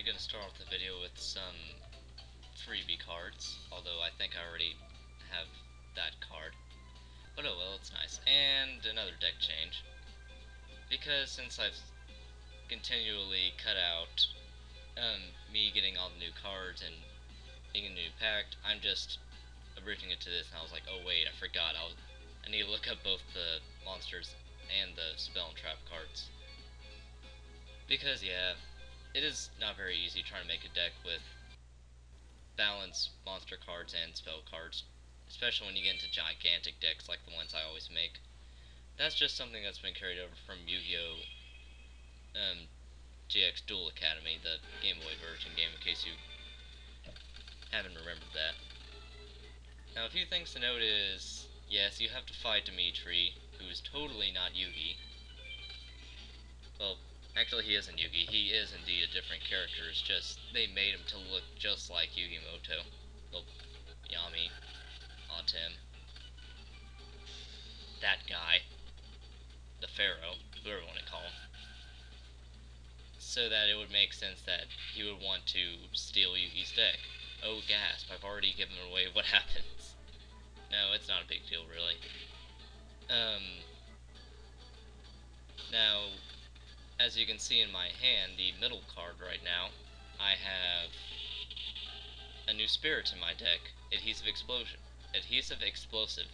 gonna start off the video with some freebie cards, although I think I already have that card. But oh well, it's nice. And another deck change. Because since I've continually cut out me getting all the new cards and being a new pack, I'm just abridging it to this, and I was like, oh wait, I forgot, I need to look up both the monsters and the spell and trap cards. Because yeah, it is not very easy trying to make a deck with balanced monster cards and spell cards, especially when you get into gigantic decks like the ones I always make. That's just something that's been carried over from Yu-Gi-Oh! GX Duel Academy, the Game Boy version game, in case you haven't remembered that. Now, a few things to note is, yes, you have to fight Dimitri, who's totally not Yugi. Well, actually he isn't Yugi, he is indeed a different character, it's just they made him to look just like Yugi Muto. Well, Yami, Autem, that guy, the Pharaoh, whoever you want to call him. So that it would make sense that he would want to steal Yugi's deck. Oh gasp, I've already given away what happens. No, it's not a big deal really. Now, as you can see in my hand, the middle card right now, I have a new spirit in my deck, Adhesive Explosive.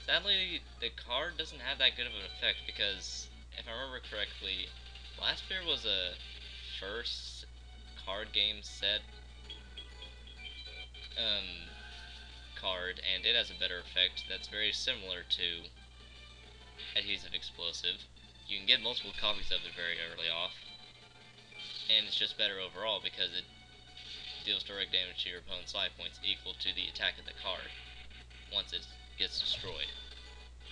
Sadly, the card doesn't have that good of an effect because, if I remember correctly, last year was a first card game set card, and it has a better effect that's very similar to Adhesive Explosive. You can get multiple copies of it very early off, and it's just better overall because it deals direct damage to your opponent's life points equal to the attack of the card once it gets destroyed.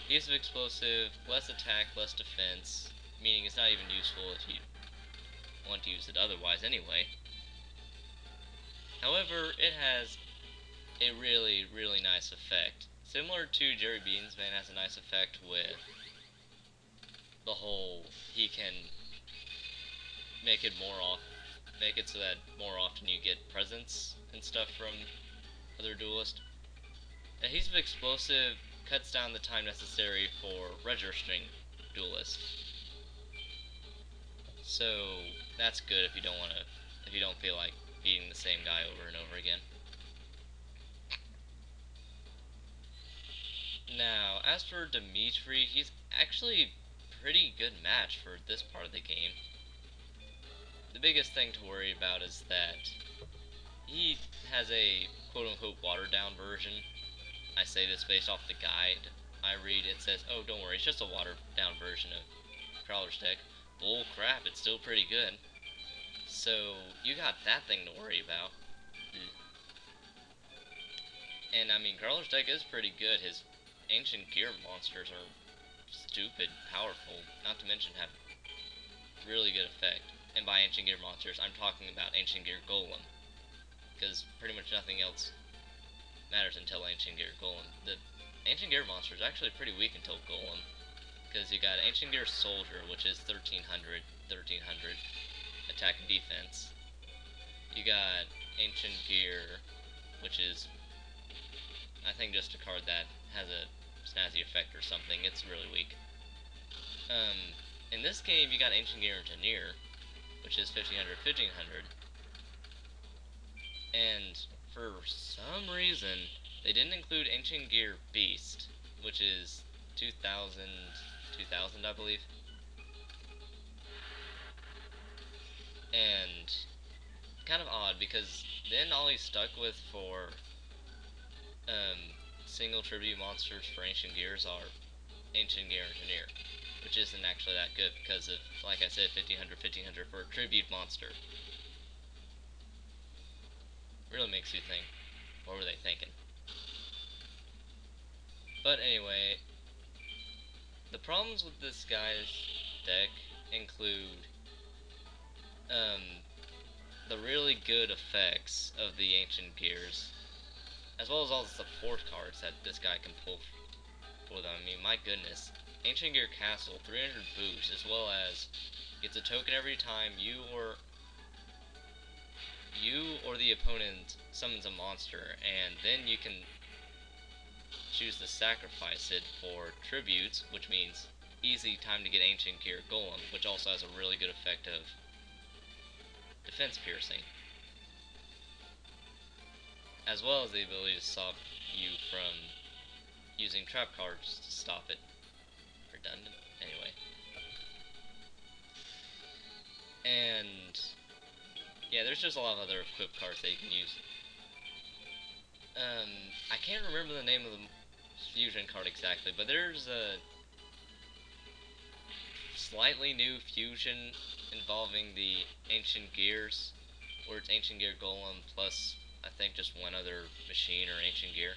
Adhesive Explosive, less attack, less defense, meaning it's not even useful if you want to use it otherwise anyway. However, it has a really, really nice effect. Similar to Jerry Beans, man has a nice effect with the whole, he can make it so that more often you get presents and stuff from other duelists. Adhesive Explosive cuts down the time necessary for registering duelists. So that's good if you don't feel like beating the same guy over and over again. Now, as for Dimitri, he's actually a pretty good match for this part of the game. The biggest thing to worry about is that he has a quote-unquote watered-down version. I say this based off the guide I read. It says, oh, don't worry, it's just a watered-down version of Crawler's deck. Bull crap, it's still pretty good. So, you got that thing to worry about. And, I mean, Crawler's deck is pretty good. His Ancient Gear monsters are stupid powerful, not to mention have really good effect. And by Ancient Gear monsters, I'm talking about Ancient Gear Golem, because pretty much nothing else matters until Ancient Gear Golem. The Ancient Gear monster is actually pretty weak until Golem, because you got Ancient Gear Soldier, which is 1300 attack and defense. You got Ancient Gear, which is, I think, just a card that has a snazzy effect or something. It's really weak. In this game, you got Ancient Gear Engineer, which is 1500. And for some reason, they didn't include Ancient Gear Beast, which is 2000, I believe. And kind of odd, because then all he's stuck with for single tribute monsters for Ancient Gears are Ancient Gear Engineer, which isn't actually that good because of, like I said, 1500 for a tribute monster. Really makes you think, what were they thinking? But anyway, the problems with this guy's deck include the really good effects of the Ancient Gears, as well as all the support cards that this guy can pull for them. I mean, my goodness. Ancient Gear Castle, 300 boost, as well as gets a token every time you or opponent summons a monster, and then you can choose to sacrifice it for tributes, which means easy time to get Ancient Gear Golem, which also has a really good effect of defense piercing, as well as the ability to stop you from using trap cards to stop it. Redundant. Anyway. And yeah, there's just a lot of other equipped cards that you can use. I can't remember the name of the fusion card exactly, but there's a slightly new fusion involving the Ancient Gears, where it's Ancient Gear Golem plus I think just one other machine or Ancient Gear.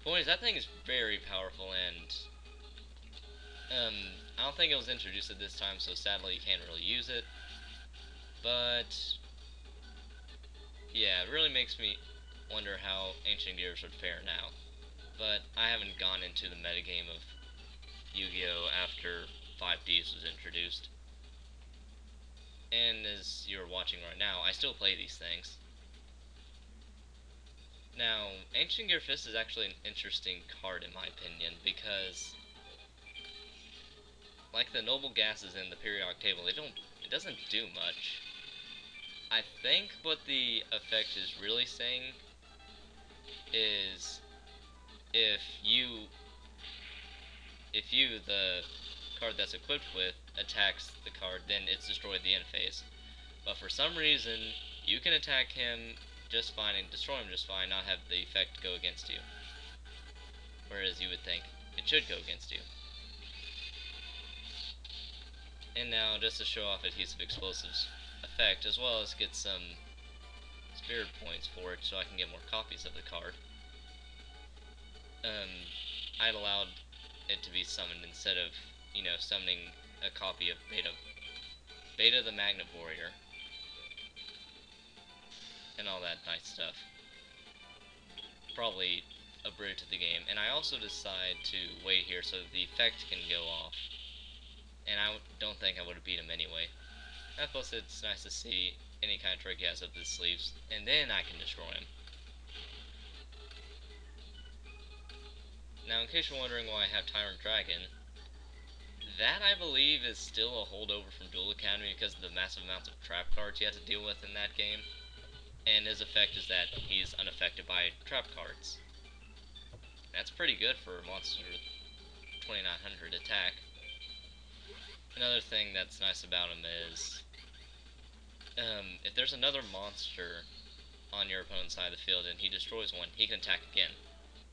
Point is, that thing is very powerful, and I don't think it was introduced at this time, so sadly you can't really use it. But yeah, it really makes me wonder how Ancient Gears would fare now. But I haven't gone into the metagame of Yu-Gi-Oh! After 5Ds was introduced. And as you're watching right now, I still play these things. Now, Ancient Gear Fist is actually an interesting card in my opinion, because like the noble gases in the periodic table, it doesn't do much. I think what the effect is really saying is if you, the card that's equipped with, attacks the card, then it's destroyed at the end phase. But for some reason, you can attack him just fine and destroy him just fine, not have the effect go against you. Whereas you would think it should go against you. And now, just to show off Adhesive Explosive's effect, as well as get some spirit points for it so I can get more copies of the card, I'd allowed it to be summoned instead of, summoning a copy of Beta the Magnet Warrior, and all that nice stuff. Probably abridged the game, and I also decide to wait here so the effect can go off, and I don't think I would have beat him anyway. And plus it's nice to see any kind of trick he has up his sleeves, and then I can destroy him. Now, in case you're wondering why I have Tyrant Dragon, that I believe is still a holdover from Duel Academy because of the massive amounts of trap cards you have to deal with in that game. And his effect is that he's unaffected by trap cards. That's pretty good for a monster with 2900 attack. Another thing that's nice about him is, if there's another monster on your opponent's side of the field and he destroys one, he can attack again.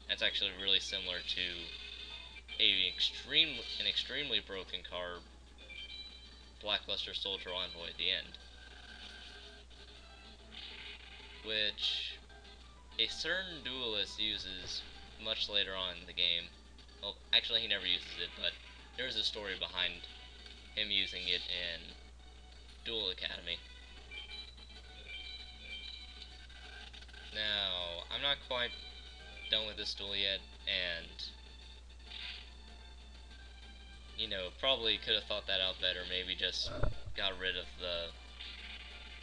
That's actually really similar to an extremely broken card, Blackluster Soldier Envoy at the end, which a certain duelist uses much later on in the game. Well, actually he never uses it, but there's a story behind him using it in Duel Academy. Now, I'm not quite done with this duel yet, and probably could have thought that out better, maybe just got rid of the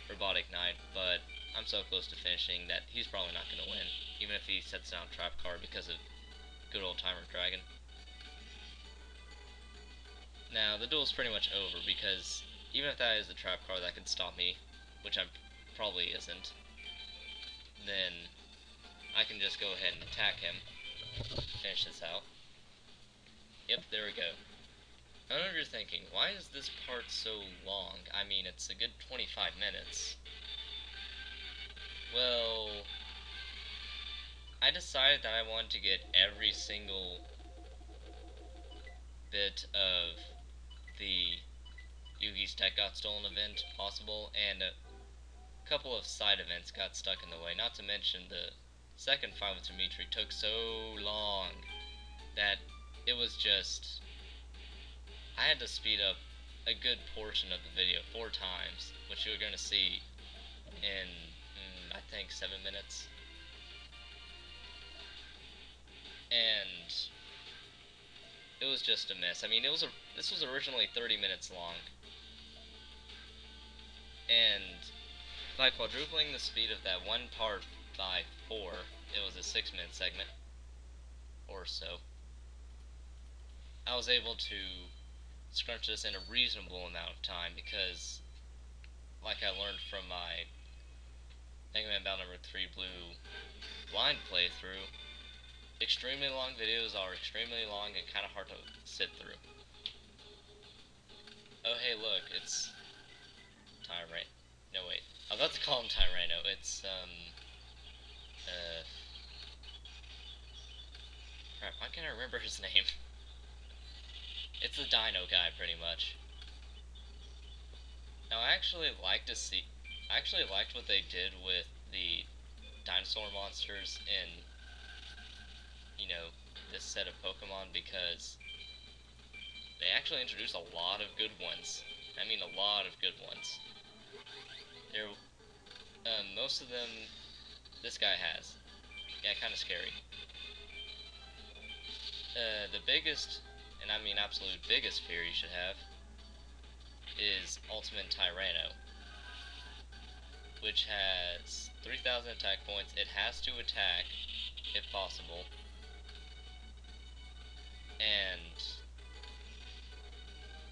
Robotic Knight, but I'm so close to finishing that he's probably not going to win, even if he sets down a trap card because of good old Tyrant Dragon. Now, the duel's pretty much over, because even if that is the trap card that could stop me, which I probably isn't, then I can just go ahead and attack him, finish this out. Yep, there we go. I know what you're thinking, why is this part so long? I mean, it's a good 25 minutes. Well, I decided that I wanted to get every single bit of the Yugi's Tech Got Stolen event possible, and a couple of side events got stuck in the way, not to mention the second fight with Dimitri took so long that it was just, I had to speed up a good portion of the video 4 times, which you're going to see in, I think, 7 minutes. And it was just a mess. I mean, this was originally 30 minutes long, and By quadrupling the speed of that one part by 4, it was a 6-minute segment or so, I was able to scrunch this in a reasonable amount of time because, like I learned from my Mega Man Battle Number 3 Blue blind playthrough, extremely long videos are extremely long and kind of hard to sit through. Oh hey look, it's Tyrant. No wait, I was about to call him Tyranno. It's crap, why can't I remember his name? It's the Dino guy, pretty much. Now I actually liked what they did with the dinosaur monsters in, you know, this set of Pokemon, because they actually introduced a lot of good ones. I mean, a lot of good ones. There, most of them, this guy has. Yeah, kind of scary. The biggest, and I mean absolute biggest fear you should have, is Ultimate Tyranno, which has 3,000 attack points. It has to attack, if possible, and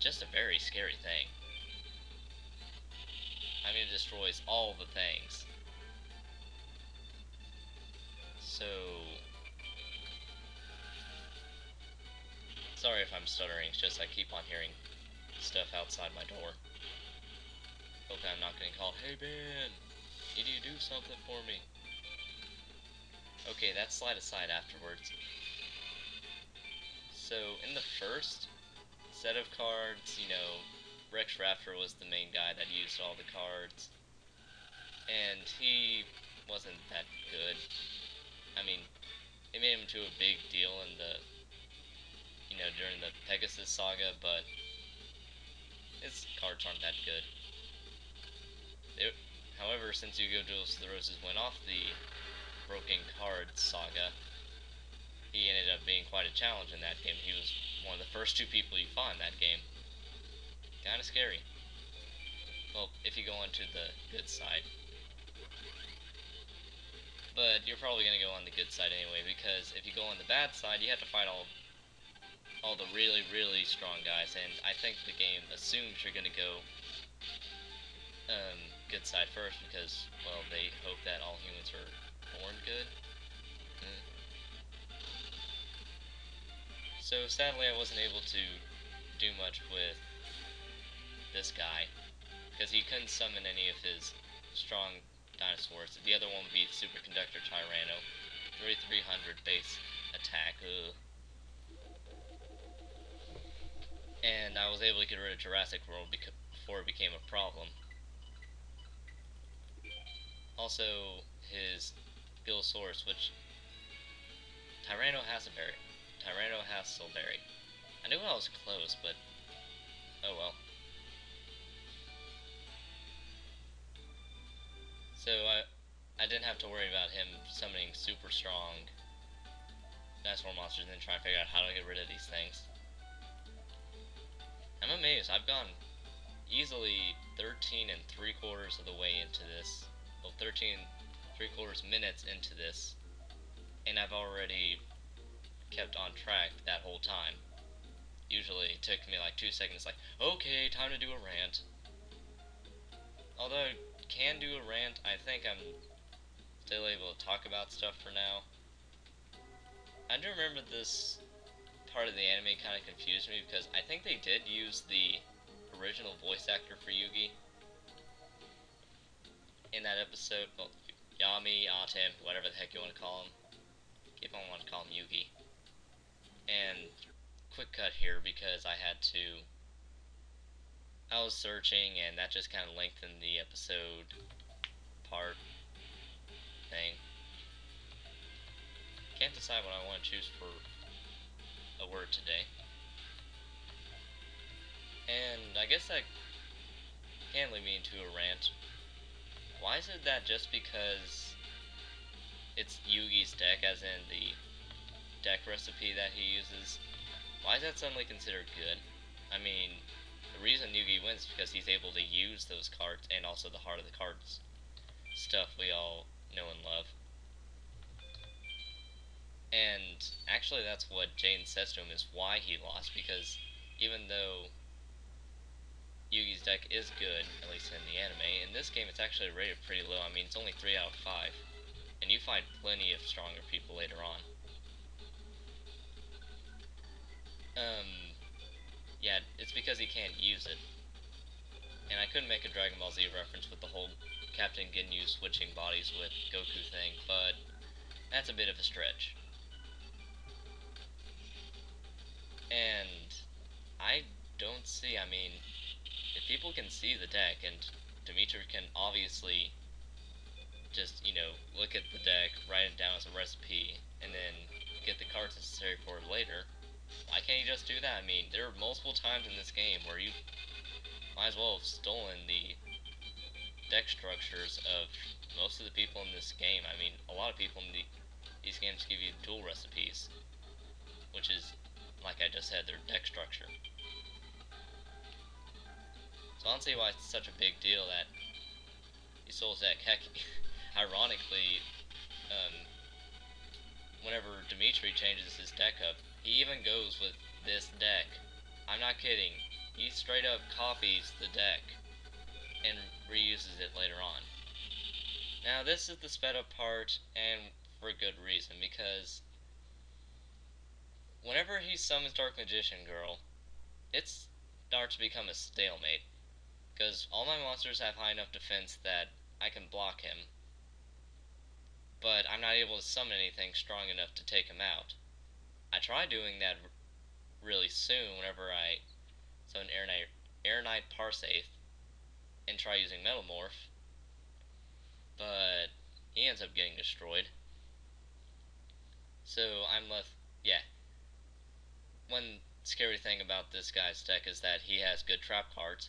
just a very scary thing. I mean, it destroys all the things. So, sorry if I'm stuttering, it's just I keep on hearing stuff outside my door. Hope I'm not getting called, "Hey Ben, need you to do something for me." Okay, that's slide aside afterwards. So, in the first set of cards, you know, Rex Raptor was the main guy that used all the cards, and he wasn't that good. I mean, they made him into a big deal in the, you know, during the Pegasus saga, but his cards aren't that good. However, since Yu-Gi-Oh! Duels of the Roses went off the Broken Cards saga, he ended up being quite a challenge in that game. He was one of the first 2 people you fought in that game. Kinda scary. Well, if you go onto the good side. But you're probably gonna go on the good side anyway, because if you go on the bad side, you have to fight all the really, really strong guys, and I think the game assumes you're gonna go good side first, because, well, they hope that all humans are born good. So sadly I wasn't able to do much with this guy, because he couldn't summon any of his strong dinosaurs. The other one would be Superconductor Tyranno, 3300 base attack. Ugh. And I was able to get rid of Jurassic World before it became a problem. Also, his Gillosaurus, which Tyranno Hasselberry. I knew I was close, but oh well. So I didn't have to worry about him summoning super strong dinosaur monsters and then trying to figure out how to get rid of these things. I'm amazed. I've gone easily 13 3/4 of the way into this. Well, 13 3/4 minutes into this, and I've already kept on track that whole time. Usually it took me like 2 seconds, like, okay, time to do a rant. Although I can do a rant, I think I'm still able to talk about stuff for now. I do remember this part of the anime kind of confused me, because I think they did use the original voice actor for Yugi in that episode. Well, Yami, Atem, whatever the heck you want to call him. Keep on wanting to call him Yugi. And quick cut here, because I was searching, and that just kind of lengthened the episode part thing. Can't decide what I want to choose for a word today. And I guess that can lead me into a rant. Why is it that just because it's Yugi's deck, as in the deck recipe that he uses, why is that suddenly considered good? I mean, the reason Yugi wins is because he's able to use those cards and also the heart of the cards stuff we all know and love. And actually that's what Jane says to him is why he lost, because even though Yugi's deck is good, at least in the anime, in this game it's actually rated pretty low. I mean, it's only 3 out of 5. And you find plenty of stronger people later on. Yeah, it's because he can't use it. And I couldn't make a Dragon Ball Z reference with the whole Captain Ginyu switching bodies with Goku thing, but that's a bit of a stretch. And I don't see, I mean, if people can see the deck, and Dimitri can obviously just, look at the deck, write it down as a recipe, and then get the cards necessary for it later, why can't he just do that? I mean, there are multiple times in this game where you might as well have stolen the deck structures of most of the people in this game. I mean, a lot of people in these games give you dual recipes, which is, like I just said, their deck structure. So I don't see why it's such a big deal that he stole his deck. Heck, ironically, whenever Dimitri changes his deck up, he even goes with this deck. I'm not kidding. He straight up copies the deck and reuses it later on. Now this is the sped up part, and for good reason, because whenever he summons Dark Magician Girl, it starts to become a stalemate, because all my monsters have high enough defense that I can block him, but I'm not able to summon anything strong enough to take him out. I try doing that really soon whenever I summon Air Knight Parsaith and try using Metamorph, but he ends up getting destroyed. So I'm left, yeah. One scary thing about this guy's deck is that he has good trap cards,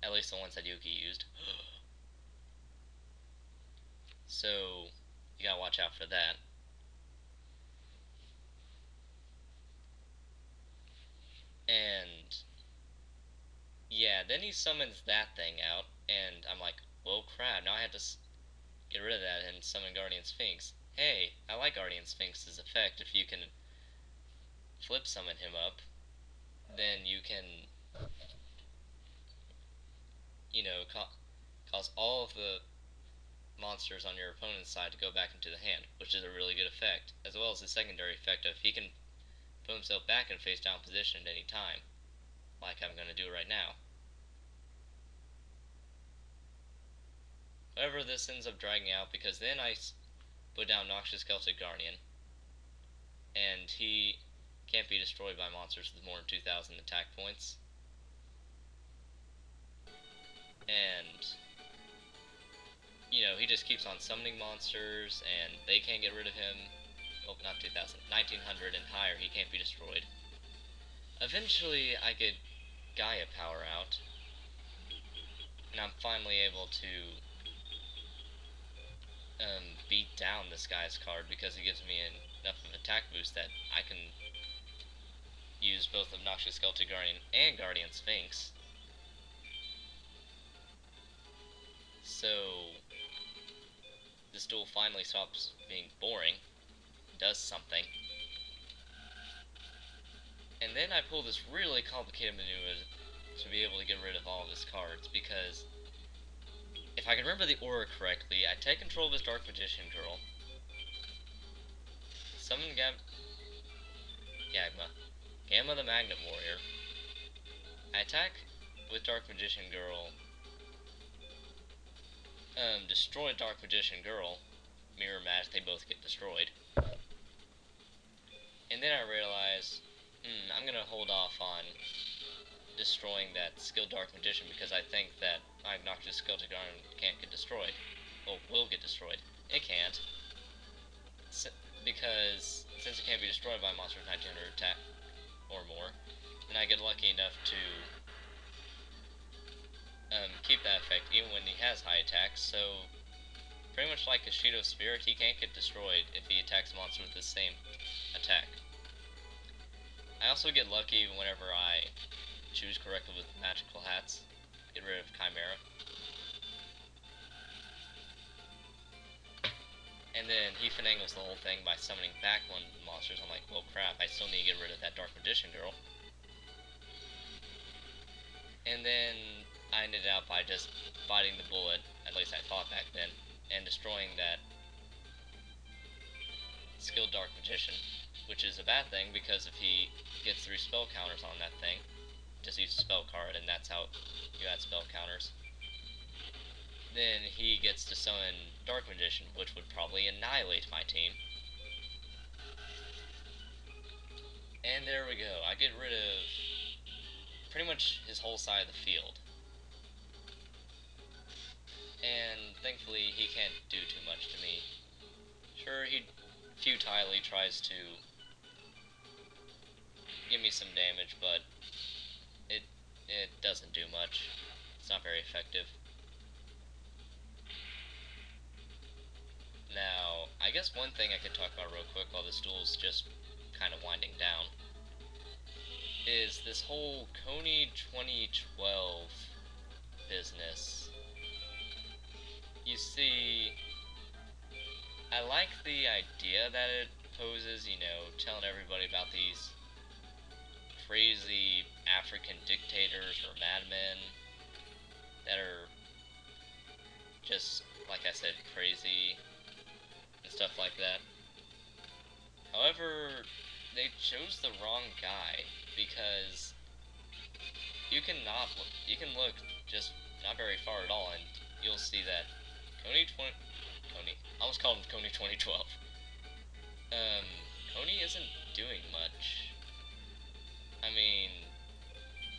at least the ones that Yugi used. So you gotta watch out for that. And yeah, then he summons that thing out, and I'm like, well, crap, now I have to get rid of that and summon Guardian Sphinx. Hey, I like Guardian Sphinx's effect. If you can flip summon him up, then you can, cause all of the monsters on your opponent's side to go back into the hand, which is a really good effect, as well as the secondary effect of he can put himself back in face down position at any time, like I'm going to do right now. However, this ends up dragging out because then I put down Noxious Celtic Guardian, and he can't be destroyed by monsters with more than 2,000 attack points. And, he just keeps on summoning monsters, and they can't get rid of him. Well, not 2,000, 1,900 and higher, he can't be destroyed. Eventually, I get Gaia power out, and I'm finally able to beat down this guy's card because it gives me enough of an attack boost that I can use both Obnoxious Celtic Guardian and Guardian Sphinx. So this duel finally stops being boring, does something, and then I pull this really complicated maneuver to be able to get rid of all of his cards, because if I can remember the aura correctly, I take control of his Dark Magician Girl, summon Gamma the Magnet Warrior, I attack with Dark Magician Girl, destroy Dark Magician Girl, mirror match, they both get destroyed, and then I realize, I'm gonna hold off on destroying that skilled Dark Magician because I think that my Obnoxious Celtic Guardian can't get destroyed. Well, will get destroyed. It can't. Because since it can't be destroyed by a monster with 1900 attack or more, then I get lucky enough to keep that effect even when he has high attacks, so pretty much like Kishido's Spirit, he can't get destroyed if he attacks a monster with the same attack. I also get lucky whenever I choose correctly with magical hats, get rid of Chimera. then he finagles the whole thing by summoning back one of the monsters. I'm like, well, crap, I still need to get rid of that Dark Magician girl. And then I ended up by just biting the bullet, at least I thought back then, and destroying that skilled Dark Magician, which is a bad thing because if he gets 3 spell counters on that thing, just use a spell card and that's how you add spell counters, then he gets to summon Dark Magician, which would probably annihilate my team. And there we go. I get rid of pretty much his whole side of the field. And thankfully he can't do too much to me. Sure, he futilely tries to give me some damage, but it doesn't do much. It's not very effective. Now, I guess one thing I could talk about real quick while this duel's just kind of winding down is this whole Coney 2012 business. You see, I like the idea that it poses, you know, telling everybody about these crazy African dictators or madmen that are just, like I said, crazy and stuff like that. However, they chose the wrong guy, because you can look just not very far at all and you'll see that I almost called him Coney 2012. Coney isn't doing much. I mean,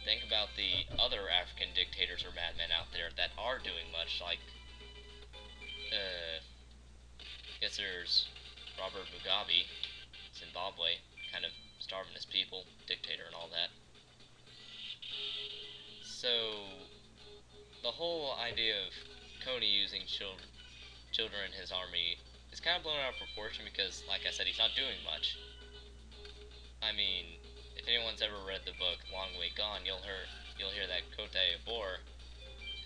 think about the other African dictators or madmen out there that are doing much, like, I guess there's Robert Mugabe, Zimbabwe, kind of starving his people, dictator and all that. So, the whole idea of Coney using children in his army is kind of blown out of proportion because, like I said, he's not doing much. I mean, if anyone's ever read the book Long Way Gone, you'll hear that Cote d'Ivoire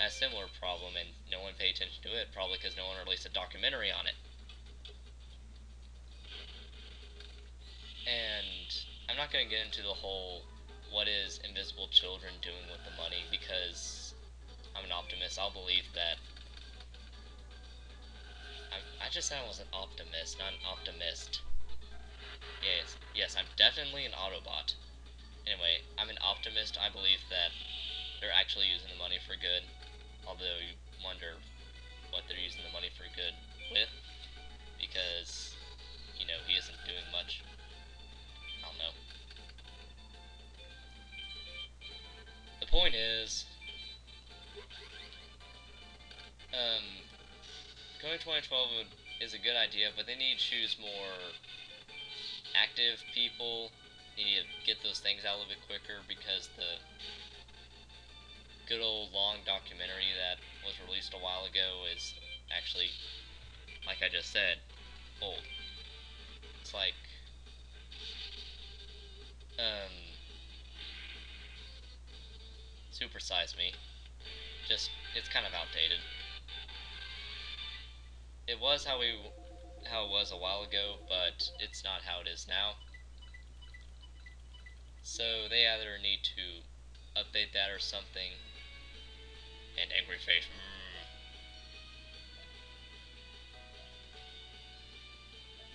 has a similar problem, and no one paid attention to it, probably because no one released a documentary on it. And I'm not going to get into the whole what is invisible children doing with the money, because I'm an optimist. I'll believe that. I just said I was an optimist, not an optimist. Yes, I'm definitely an Autobot. Anyway, I'm an optimist. I believe that they're actually using the money for good, although you wonder what they're using the money for good with, because, you know, he isn't doing much. I don't know. The point is, Going 2012 is a good idea, but they need to choose more active people. They need to get those things out a little bit quicker, because the good old long documentary that was released a while ago is actually, like I just said, old. It's like, Super Size Me. Just, it's kind of outdated. It was how it was a while ago, but it's not how it is now. So they either need to update that or something. And angry face.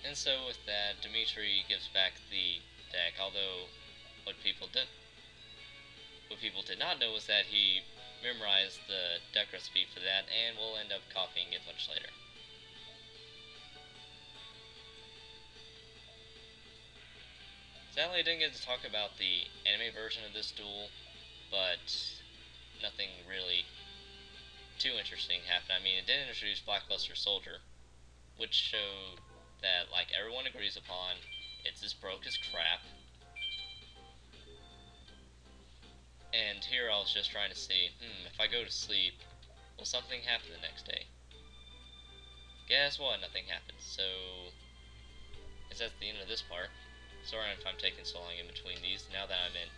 And so with that, Dimitri gives back the deck, although what people did not know was that he memorized the deck recipe for that, and will end up copying it much later. Sadly, I didn't get to talk about the anime version of this duel, but nothing really too interesting happened. I mean, it did introduce Blackluster Soldier, which showed that, like everyone agrees upon, it's as broke as crap. And here I was just trying to see, if I go to sleep, will something happen the next day? Guess what? Nothing happened. So, I guess that's the end of this part. Sorry if I'm taking so long in between these. Now that I'm in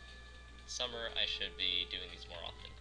summer, I should be doing these more often.